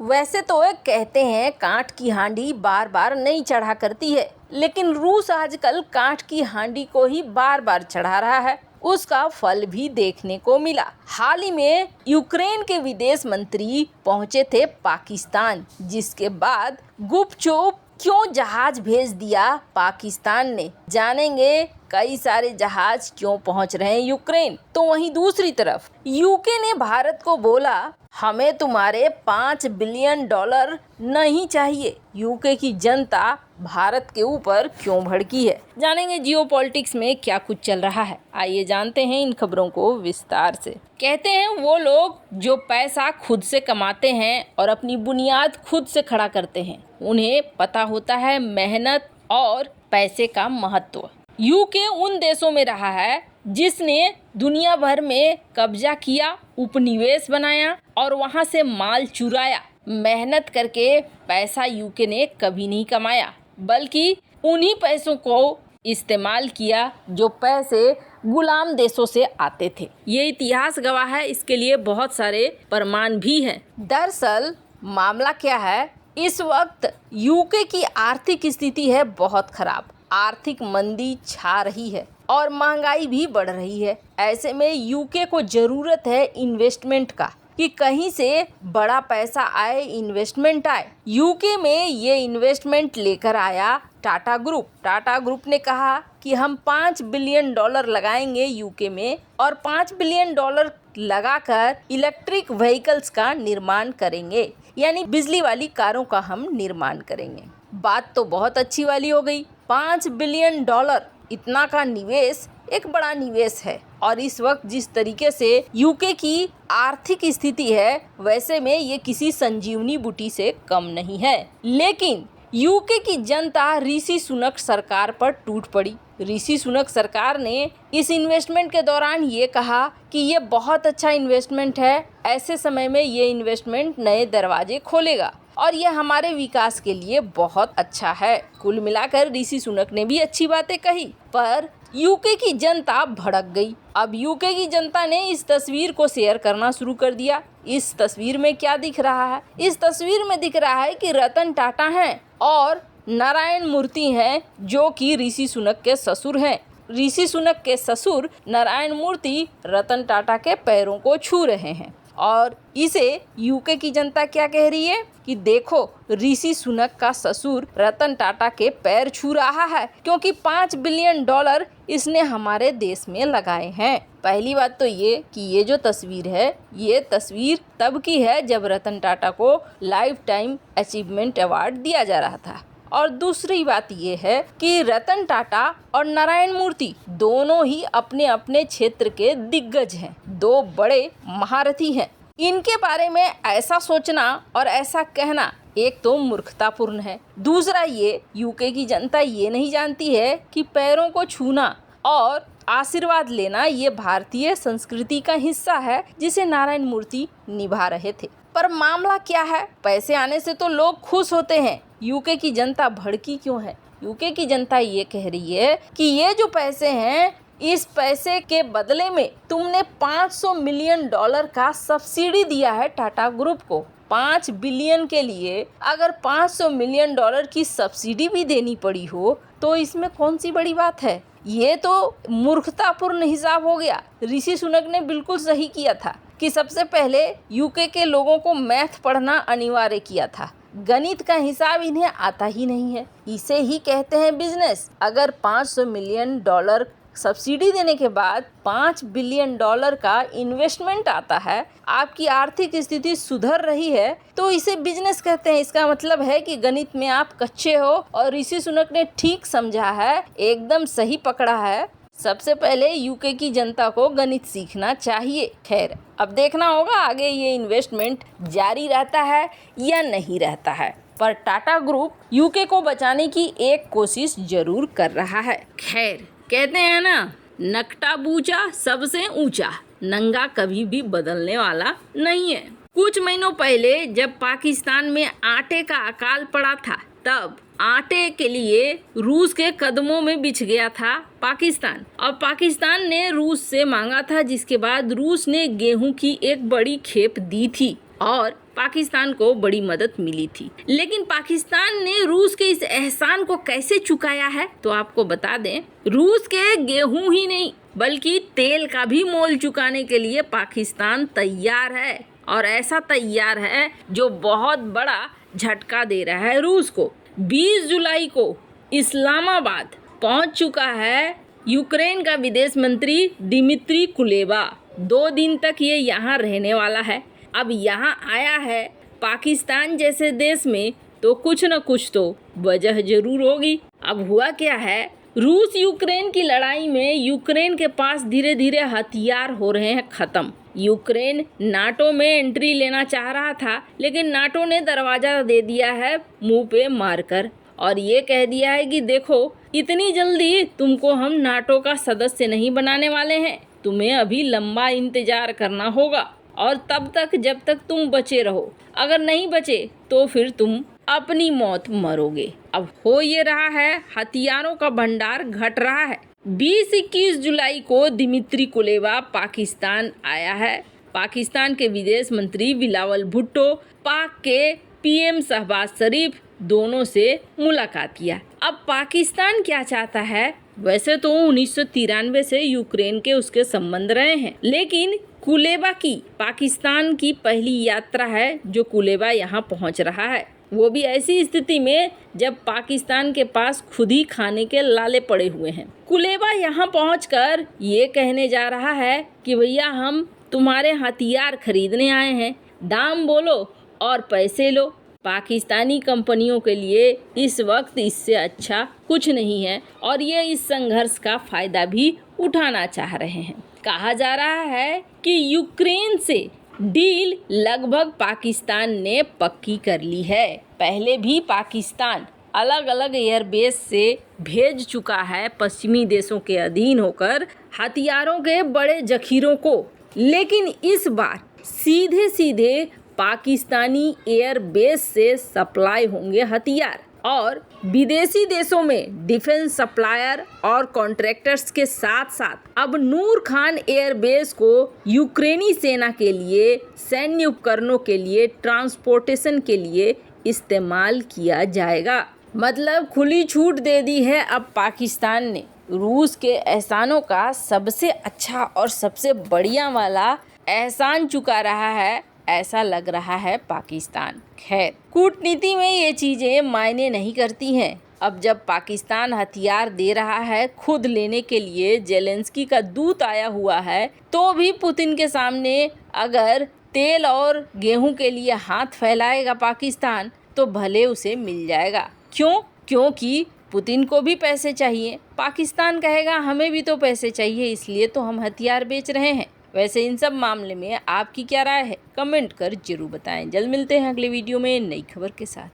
वैसे तो कहते हैं कांट की हांडी बार बार नहीं चढ़ा करती है, लेकिन रूस आजकल कांट की हांडी को ही बार बार चढ़ा रहा है। उसका फल भी देखने को मिला। हाल ही में यूक्रेन के विदेश मंत्री पहुंचे थे पाकिस्तान, जिसके बाद गुपचुप क्यों जहाज भेज दिया पाकिस्तान ने, जानेंगे कई सारे जहाज क्यों पहुंच रहे हैं यूक्रेन। तो वहीं दूसरी तरफ यूके ने भारत को बोला हमें तुम्हारे $5 बिलियन नहीं चाहिए। यूके की जनता भारत के ऊपर क्यों भड़की है, जानेंगे जियोपॉलिटिक्स में क्या कुछ चल रहा है। आइए जानते हैं इन खबरों को विस्तार से। कहते हैं वो लोग जो पैसा खुद से कमाते हैं और अपनी बुनियाद खुद से खड़ा करते हैं, उन्हें पता होता है मेहनत और पैसे का महत्व। यूके उन देशों में रहा है जिसने दुनिया भर में कब्जा किया, उपनिवेश बनाया और वहां से माल चुराया। मेहनत करके पैसा यूके ने कभी नहीं कमाया, बल्कि उन्हीं पैसों को इस्तेमाल किया जो पैसे गुलाम देशों से आते थे। ये इतिहास गवाह है, इसके लिए बहुत सारे प्रमाण भी हैं। दरअसल मामला क्या है, इस वक्त यूके की आर्थिक स्थिति है बहुत खराब। आर्थिक मंदी छा रही है और महंगाई भी बढ़ रही है। ऐसे में यूके को जरूरत है इन्वेस्टमेंट का, कि कहीं से बड़ा पैसा आए, इन्वेस्टमेंट आए। यूके में ये इन्वेस्टमेंट लेकर आया टाटा ग्रुप। टाटा ग्रुप ने कहा कि हम $5 बिलियन लगाएंगे यूके में और $5 बिलियन लगाकर इलेक्ट्रिक व्हीकल्स का निर्माण करेंगे, यानी बिजली वाली कारों का हम निर्माण करेंगे। बात तो बहुत अच्छी वाली हो गई। $5 बिलियन इतना का निवेश एक बड़ा निवेश है। और इस वक्त जिस तरीके से यूके की आर्थिक स्थिति है, वैसे में ये किसी संजीवनी बूटी से कम नहीं है। लेकिन यूके की जनता ऋषि सुनक सरकार पर टूट पड़ी। ऋषि सुनक सरकार ने इस इन्वेस्टमेंट के दौरान ये कहा कि ये बहुत अच्छा इन्वेस्टमेंट है, ऐसे समय में ये इन्वेस्टमेंट नए दरवाजे खोलेगा और ये हमारे विकास के लिए बहुत अच्छा है। कुल मिलाकर ऋषि सुनक ने भी अच्छी बातें कही, पर यूके की जनता भड़क गई। अब यूके की जनता ने इस तस्वीर को शेयर करना शुरू कर दिया। इस तस्वीर में क्या दिख रहा है? इस तस्वीर में दिख रहा है कि रतन टाटा हैं और नारायण मूर्ति हैं, जो कि ऋषि सुनक के ससुर हैं। ऋषि सुनक के ससुर नारायण मूर्ति रतन टाटा के पैरों को छू रहे हैं और इसे यूके की जनता क्या कह रही है कि देखो ऋषि सुनक का ससुर रतन टाटा के पैर छू रहा है, क्योंकि $5 बिलियन इसने हमारे देश में लगाए हैं। पहली बात तो ये कि ये जो तस्वीर है, ये तस्वीर तब की है जब रतन टाटा को लाइफ टाइम अचीवमेंट अवार्ड दिया जा रहा था। और दूसरी बात ये है कि रतन टाटा और नारायण मूर्ति दोनों ही अपने अपने क्षेत्र के दिग्गज हैं, दो बड़े महारथी हैं। इनके बारे में ऐसा सोचना और ऐसा कहना एक तो मूर्खतापूर्ण है। दूसरा ये यूके की जनता ये नहीं जानती है कि पैरों को छूना और आशीर्वाद लेना ये भारतीय संस्कृति का हिस्सा है, जिसे नारायण मूर्ति निभा रहे थे। पर मामला क्या है? पैसे आने से तो लोग खुश होते हैं, यूके की जनता भड़की क्यों है? यूके की जनता ये कह रही है कि ये जो पैसे हैं, इस पैसे के बदले में तुमने $500 मिलियन का सब्सिडी दिया है टाटा ग्रुप को। 5 बिलियन के लिए अगर $500 मिलियन की सब्सिडी भी देनी पड़ी हो तो इसमें कौन सी बड़ी बात है? ये तो मूर्खतापूर्ण हिसाब हो गया। ऋषि सुनक ने बिल्कुल सही किया था कि सबसे पहले यूके के लोगों को मैथ पढ़ना अनिवार्य किया था। गणित का हिसाब इन्हें आता ही नहीं है। इसे ही कहते हैं बिजनेस। अगर $500 मिलियन सब्सिडी देने के बाद $5 बिलियन का इन्वेस्टमेंट आता है, आपकी आर्थिक स्थिति सुधर रही है, तो इसे बिजनेस कहते हैं। इसका मतलब है कि गणित में आप कच्चे हो और ऋषि सुनक ने ठीक समझा है, एकदम सही पकड़ा है। सबसे पहले यूके की जनता को गणित सीखना चाहिए। खैर, अब देखना होगा आगे ये इन्वेस्टमेंट जारी रहता है या नहीं रहता है, पर टाटा ग्रुप यूके को बचाने की एक कोशिश जरूर कर रहा है। खैर, कहते हैं ना, नकटा बूचा सबसे ऊंचा, नंगा कभी भी बदलने वाला नहीं है। कुछ महीनों पहले जब पाकिस्तान में आटे का अकाल पड़ा था, तब आटे के लिए रूस के कदमों में बिछ गया था पाकिस्तान, और पाकिस्तान ने रूस से मांगा था, जिसके बाद रूस ने गेहूं की एक बड़ी खेप दी थी और पाकिस्तान को बड़ी मदद मिली थी। लेकिन पाकिस्तान ने रूस के इस एहसान को कैसे चुकाया है, तो आपको बता दें, रूस के गेहूं ही नहीं बल्कि तेल का भी मोल चुकाने के लिए पाकिस्तान तैयार है, और ऐसा तैयार है जो बहुत बड़ा झटका दे रहा है रूस को। 20 जुलाई को इस्लामाबाद पहुंच चुका है यूक्रेन का विदेश मंत्री दिमित्री कुलेबा। 2 दिन तक ये यहाँ रहने वाला है। अब यहाँ आया है पाकिस्तान जैसे देश में, तो कुछ न कुछ तो वजह जरूर होगी। अब हुआ क्या है, रूस यूक्रेन की लड़ाई में यूक्रेन के पास धीरे धीरे हथियार हो रहे हैं खत्म। यूक्रेन नाटो में एंट्री लेना चाह रहा था, लेकिन नाटो ने दरवाजा दे दिया है मुंह पे मारकर, और ये कह दिया है कि देखो, इतनी जल्दी तुमको हम नाटो का सदस्य नहीं बनाने वाले हैं, तुम्हें अभी लंबा इंतजार करना होगा, और तब तक जब तक तुम बचे रहो, अगर नहीं बचे तो फिर तुम अपनी मौत मरोगे। अब हो ये रहा है, हथियारों का भंडार घट रहा है। 20-21 जुलाई को दिमित्री कुलेबा पाकिस्तान आया है। पाकिस्तान के विदेश मंत्री बिलावल भुट्टो, पाक के पीएम शहबाज शरीफ दोनों से मुलाकात किया। अब पाकिस्तान क्या चाहता है, वैसे तो 1993 से यूक्रेन के उसके संबंध रहे हैं, लेकिन कुलेबा की पाकिस्तान की पहली यात्रा है जो कुलेबा यहाँ पहुँच रहा है, वो भी ऐसी स्थिति में जब पाकिस्तान के पास खुद ही खाने के लाले पड़े हुए हैं। कुलेबा यहाँ पहुंचकर ये कहने जा रहा है कि भैया हम तुम्हारे हथियार खरीदने आए हैं, दाम बोलो और पैसे लो। पाकिस्तानी कंपनियों के लिए इस वक्त इससे अच्छा कुछ नहीं है, और ये इस संघर्ष का फायदा भी उठाना चाह रहे हैं। कहा जा रहा है कि यूक्रेन से डील लगभग पाकिस्तान ने पक्की कर ली है। पहले भी पाकिस्तान अलग अलग एयरबेस से भेज चुका है पश्चिमी देशों के अधीन होकर हथियारों के बड़े जखीरों को, लेकिन इस बार सीधे सीधे पाकिस्तानी एयरबेस से सप्लाई होंगे हथियार, और विदेशी देशों में डिफेंस सप्लायर और कॉन्ट्रैक्टर्स के साथ साथ अब नूर खान एयरबेस को यूक्रेनी सेना के लिए सैन्य उपकरणों के लिए ट्रांसपोर्टेशन के लिए इस्तेमाल किया जाएगा। मतलब खुली छूट दे दी है अब पाकिस्तान ने। रूस के एहसानों का सबसे अच्छा और सबसे बढ़िया वाला एहसान चुका रहा है, ऐसा लग रहा है पाकिस्तान। खैर, कूटनीति में ये चीज़ें मायने नहीं करती हैं। अब जब पाकिस्तान हथियार दे रहा है खुद लेने के लिए, जेलेंस्की का दूत आया हुआ है, तो भी पुतिन के सामने अगर तेल और गेहूं के लिए हाथ फैलाएगा पाकिस्तान, तो भले उसे मिल जाएगा। क्यों? क्योंकि पुतिन को भी पैसे चाहिए। पाकिस्तान कहेगा हमें भी तो पैसे चाहिए, इसलिए तो हम हथियार बेच रहे हैं। वैसे इन सब मामले में आपकी क्या राय है, कमेंट कर जरूर बताएं। जल्द मिलते हैं अगले वीडियो में नई खबर के साथ।